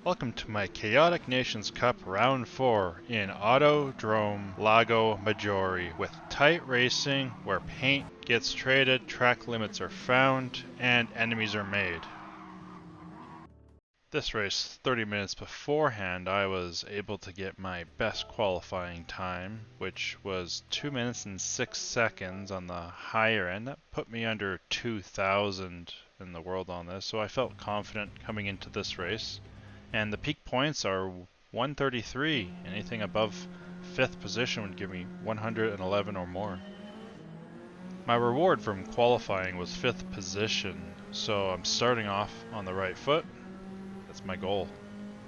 Welcome to my Chaotic Nations Cup Round 4 in Autodrome Lago Maggorie with tight racing where paint gets traded, track limits are found, and enemies are made. This race, 30 minutes beforehand, I was able to get my best qualifying time, which was 2 minutes and 6 seconds on the higher end. That put me under 2,000 in the world on this, so I felt confident coming into this race. And the peak points are 133. Anything above 5th position would give me 111 or more. My reward from qualifying was 5th position, so I'm starting off on the right foot. That's my goal.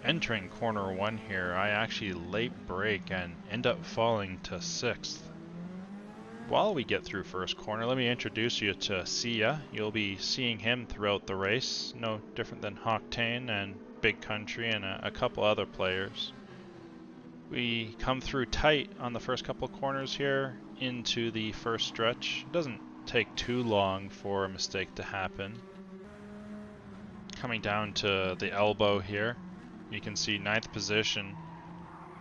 Entering corner 1 here, I actually late brake and end up falling to 6th. While we get through first corner, let me introduce you to Silvia. You'll be seeing him throughout the race, no different than Octane and Big Country and a couple other players. We come through tight on the first couple corners here into the first stretch. It doesn't take too long for a mistake to happen. Coming down to the elbow here, you can see 9th position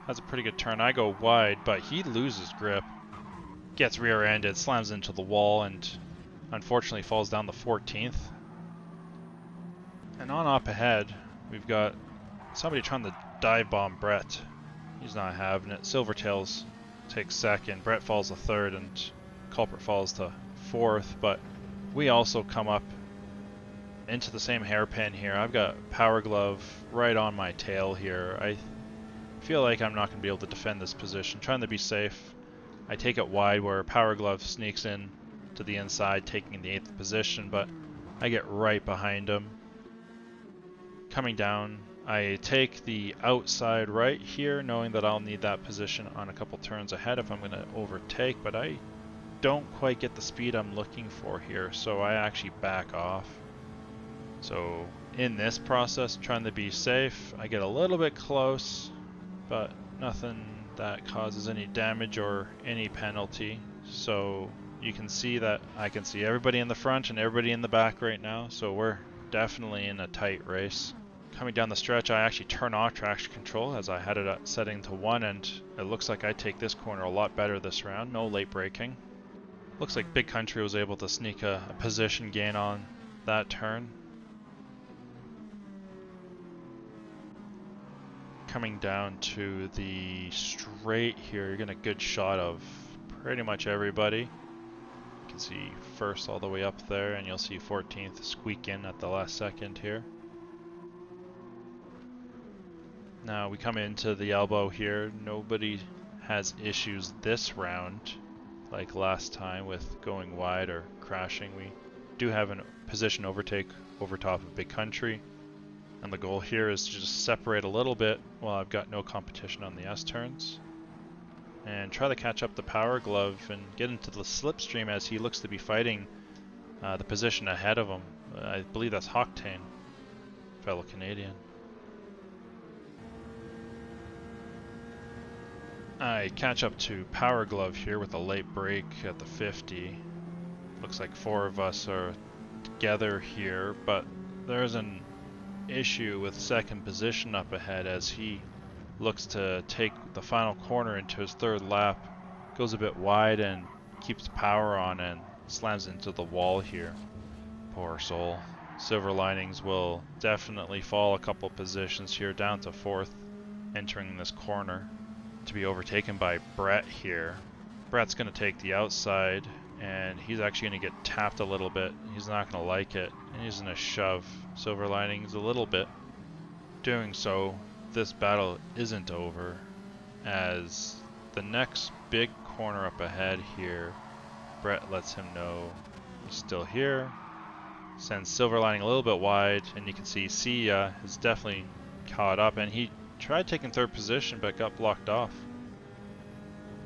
has a pretty good turn. I go wide, but he loses grip, gets rear-ended, slams into the wall, and unfortunately falls down the 14th. And on up ahead, we've got somebody trying to dive bomb Brett. He's not having it. Silvertails takes 2nd, Brett falls to 3rd, and Culprit falls to 4th. But we also come up into the same hairpin here. I've got Power Glove right on my tail here. I feel like I'm not going to be able to defend this position. Trying to be safe. I take it wide where Power Glove sneaks in to the inside, taking the 8th position, but I get right behind him. Coming down, I take the outside right here, knowing that I'll need that position on a couple turns ahead if I'm going to overtake, but I don't quite get the speed I'm looking for here, so I actually back off. So in this process, trying to be safe, I get a little bit close, but nothing that causes any damage or any penalty. So you can see that I can see everybody in the front and everybody in the back right now, so we're definitely in a tight race. Coming down the stretch, I actually turn off traction control as I had it at setting to 1, and it looks like I take this corner a lot better this round. No late braking. Looks like Big Country was able to sneak a position gain on that turn. Coming down to the straight here, you're getting a good shot of pretty much everybody. You can see 1st all the way up there, and you'll see 14th squeak in at the last second here. Now we come into the elbow here. Nobody has issues this round like last time with going wide or crashing. We do have a position overtake over top of Big Country, and the goal here is to just separate a little bit while I've got no competition on the S-turns and try to catch up the Power Glove and get into the slipstream as he looks to be fighting the position ahead of him. I believe that's Octane, fellow Canadian. I catch up to Power Glove here with a late break at the 50. Looks like 4 of us are together here, but there's an issue with 2nd position up ahead as he looks to take the final corner into his 3rd lap. Goes a bit wide and keeps power on and slams into the wall here. Poor soul. Silver Linings will definitely fall a couple positions here, down to 4th, entering this corner, to be overtaken by Brett here. Brett's going to take the outside, and he's actually going to get tapped a little bit. He's not going to like it, and he's going to shove Silver Linings a little bit. Doing so, this battle isn't over, as the next big corner up ahead here, Brett lets him know he's still here, sends Silver Lining a little bit wide, and you can see Sia is definitely caught up, and he tried taking 3rd position but got blocked off.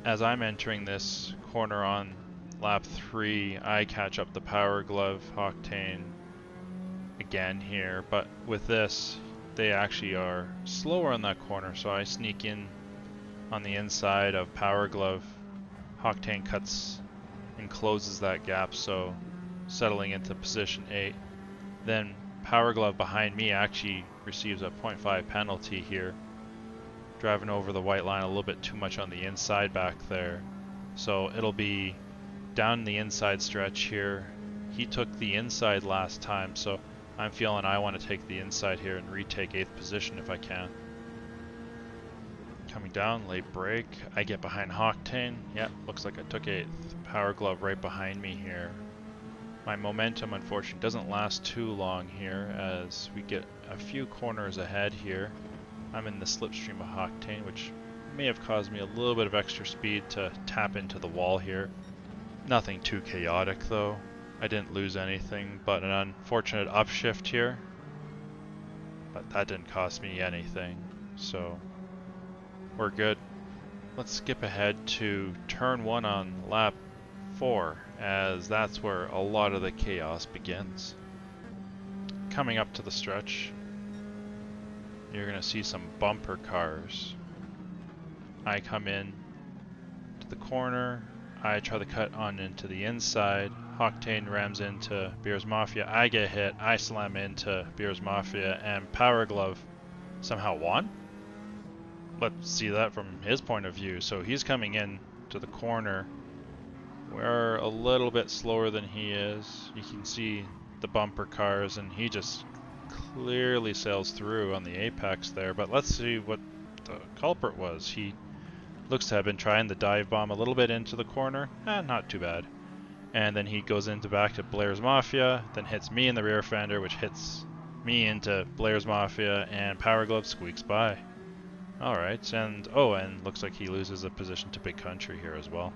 As I'm entering this corner on lap 3, I catch up the Power Glove Octane again here, but with this they actually are slower on that corner, so I sneak in on the inside of Power Glove. Octane cuts and closes that gap, so settling into position 8. Then Power Glove behind me actually receives a 0.5 penalty here. Driving over the white line a little bit too much on the inside back there. So it'll be down the inside stretch here. He took the inside last time, so I'm feeling I want to take the inside here and retake 8th position if I can. Coming down, late brake. I get behind Octane. Yep, looks like I took 8th. Power Glove right behind me here. My momentum, unfortunately, doesn't last too long here as we get a few corners ahead here. I'm in the slipstream of Octane, which may have caused me a little bit of extra speed to tap into the wall here. Nothing too chaotic though. I didn't lose anything but an unfortunate upshift here. But that didn't cost me anything, so we're good. Let's skip ahead to turn 1 on lap 4, as that's where a lot of the chaos begins. Coming up to the stretch, you're going to see some bumper cars. I come in to the corner, I try to cut on into the inside, Octane rams into Beers Mafia, I get hit, I slam into Beers Mafia, and Power Glove somehow won? Let's see that from his point of view. So he's coming in to the corner. We're a little bit slower than he is. You can see the bumper cars, and he just clearly sails through on the apex there. But let's see what the culprit was. He looks to have been trying the dive bomb a little bit into the corner. Not too bad. And then he goes into back to Blair's Mafia, then hits me in the rear fender, which hits me into Blair's Mafia, and Power Glove squeaks by. Alright, and looks like he loses a position to Big Country here as well.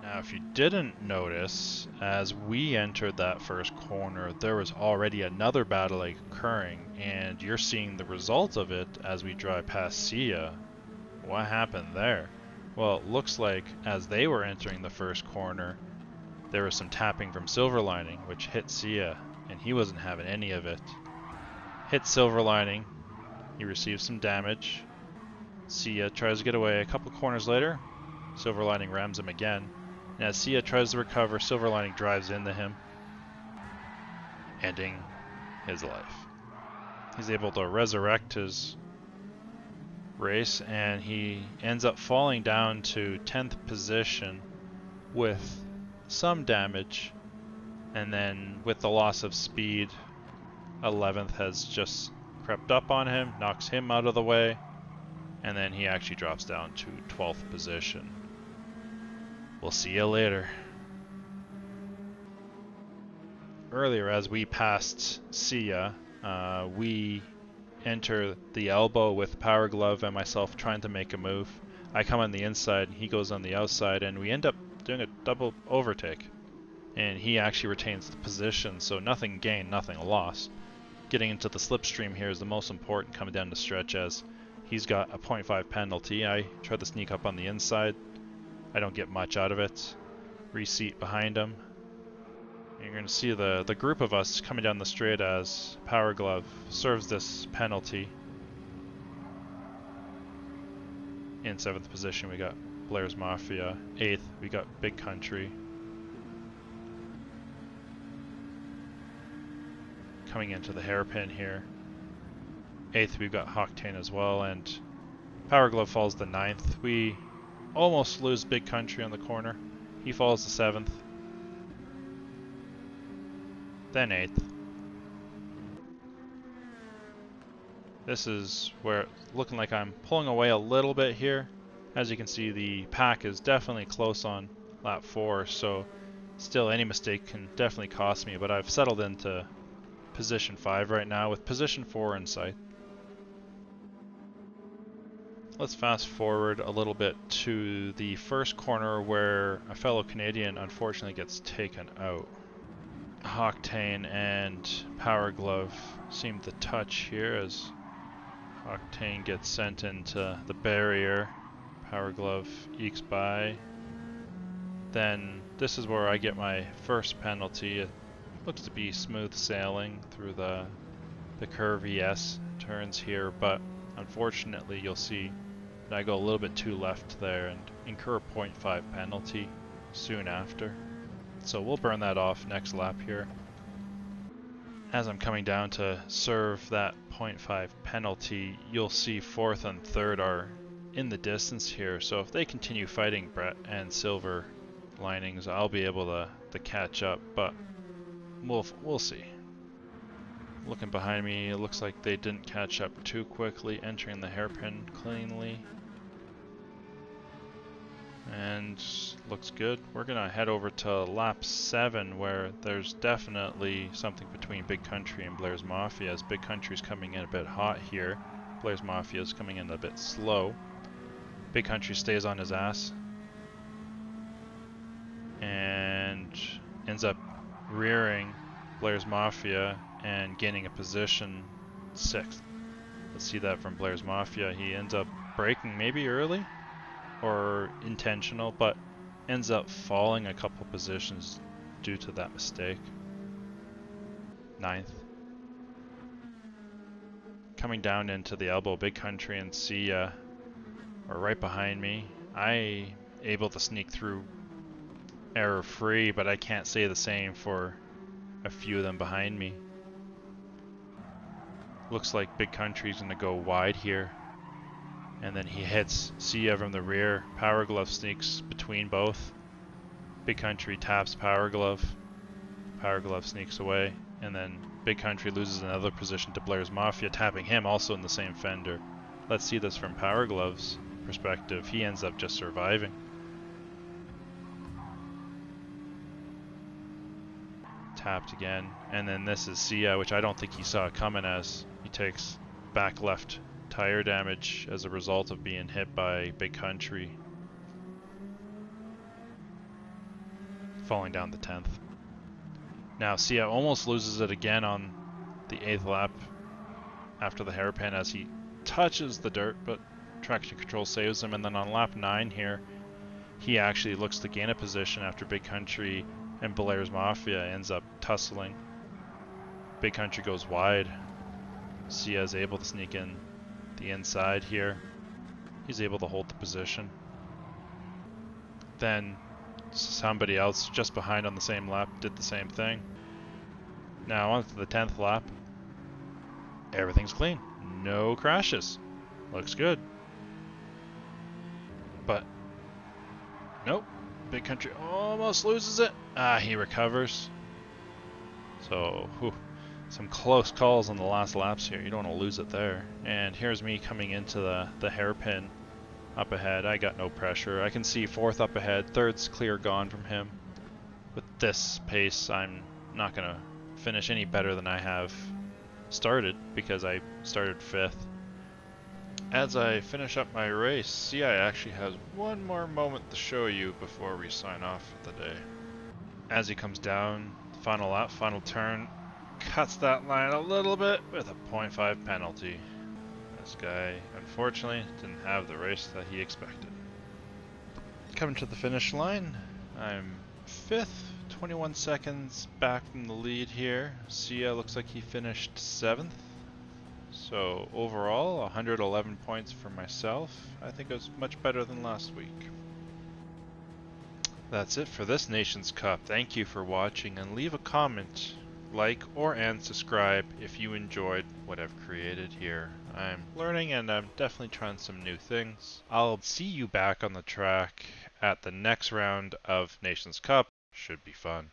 Now, if you didn't notice, as we entered that first corner, there was already another battle occurring, and you're seeing the result of it as we drive past Sia. What happened there? Well, it looks like as they were entering the first corner, there was some tapping from Silver Lining, which hit Sia, and he wasn't having any of it. Hit Silver Lining, he receives some damage. Sia tries to get away. A couple corners later, Silver Lining rams him again. And as Sia tries to recover, Silver Lining drives into him, ending his life. He's able to resurrect his race, and he ends up falling down to 10th position with some damage. And then with the loss of speed, 11th has just crept up on him, knocks him out of the way. And then he actually drops down to 12th position. We'll see you later. Earlier, as we passed Sia, we enter the elbow with Power Glove and myself trying to make a move. I come on the inside, he goes on the outside, and we end up doing a double overtake. And he actually retains the position, so nothing gained, nothing lost. Getting into the slipstream here is the most important coming down the stretch, as he's got a 0.5 penalty. I try to sneak up on the inside. I don't get much out of it. Reseat behind him. You're going to see the group of us coming down the straight as Power Glove serves this penalty. In 7th position we got Blair's Mafia. 8th we got Big Country. Coming into the hairpin here. 8th we've got Octane as well, and Power Glove falls to 9th. We almost lose Big Country on the corner. He falls to 7th. Then 8th. This is where it's looking like I'm pulling away a little bit here. As you can see, the pack is definitely close on lap 4, so still any mistake can definitely cost me, but I've settled into position 5 right now with position 4 in sight. Let's fast forward a little bit to the first corner where a fellow Canadian unfortunately gets taken out. Octane and Power Glove seem to touch here as Octane gets sent into the barrier. Power Glove ekes by. Then this is where I get my first penalty. It looks to be smooth sailing through the curvy S turns here, but unfortunately you'll see that I go a little bit too left there and incur a 0.5 penalty soon after. So we'll burn that off next lap here. as I'm coming down to serve that 0.5 penalty, you'll see fourth and third are in the distance here. So if they continue fighting Brett and Silver linings, I'll be able to catch up, but we'll see. Looking behind me, it looks like they didn't catch up too quickly, entering the hairpin cleanly. And looks good. We're gonna head over to lap 7, where there's definitely something between Big Country and Blair's Mafia, as Big Country's coming in a bit hot here. Blair's Mafia is coming in a bit slow. Big Country stays on his ass and ends up rearing Blair's Mafia and gaining a position 6th. Let's see that from Blair's Mafia. He ends up braking maybe early or intentional, but ends up falling a couple positions due to that mistake. 9th. Coming down into the elbow, Big Country and Sia are right behind me. I able to sneak through error free, but I can't say the same for a few of them behind me. Looks like Big Country's gonna go wide here. And then he hits Sia from the rear. Power Glove sneaks between both. Big Country taps Power Glove. Power Glove sneaks away. And then Big Country loses another position to Blair's Mafia, tapping him also in the same fender. Let's see this from Power Glove's perspective. He ends up just surviving. Tapped again. And then this is Sia, which I don't think he saw coming, as he takes back left tire damage as a result of being hit by Big Country. Falling down the 10th. Now Sia almost loses it again on the 8th lap after the hairpin as he touches the dirt, but traction control saves him. And then on lap 9 here, he actually looks to gain a position after Big Country and Blair's Mafia ends up tussling. Big Country goes wide. Sia is able to sneak in the inside here. He's able to hold the position. Then somebody else just behind on the same lap did the same thing. Now on to the 10th lap. Everything's clean. No crashes. Looks good. But nope. Big Country almost loses it. He recovers. So, some close calls on the last laps here. You don't want to lose it there. And here's me coming into the hairpin up ahead. I got no pressure. I can see 4th up ahead. 3rd's clear gone from him. With this pace, I'm not going to finish any better than I have started, because I started 5th. As I finish up my race, CI actually has one more moment to show you before we sign off for the day. As he comes down, final lap, final turn, cuts that line a little bit with a 0.5 penalty. This guy, unfortunately, didn't have the race that he expected. Coming to the finish line, I'm 5th, 21 seconds back from the lead here. Sia looks like he finished 7th. So overall, 111 points for myself. I think it was much better than last week. That's it for this Nations Cup. Thank you for watching, and leave a comment, like and subscribe if you enjoyed what I've created here. I'm learning and I'm definitely trying some new things. I'll see you back on the track at the next round of Nations Cup. Should be fun.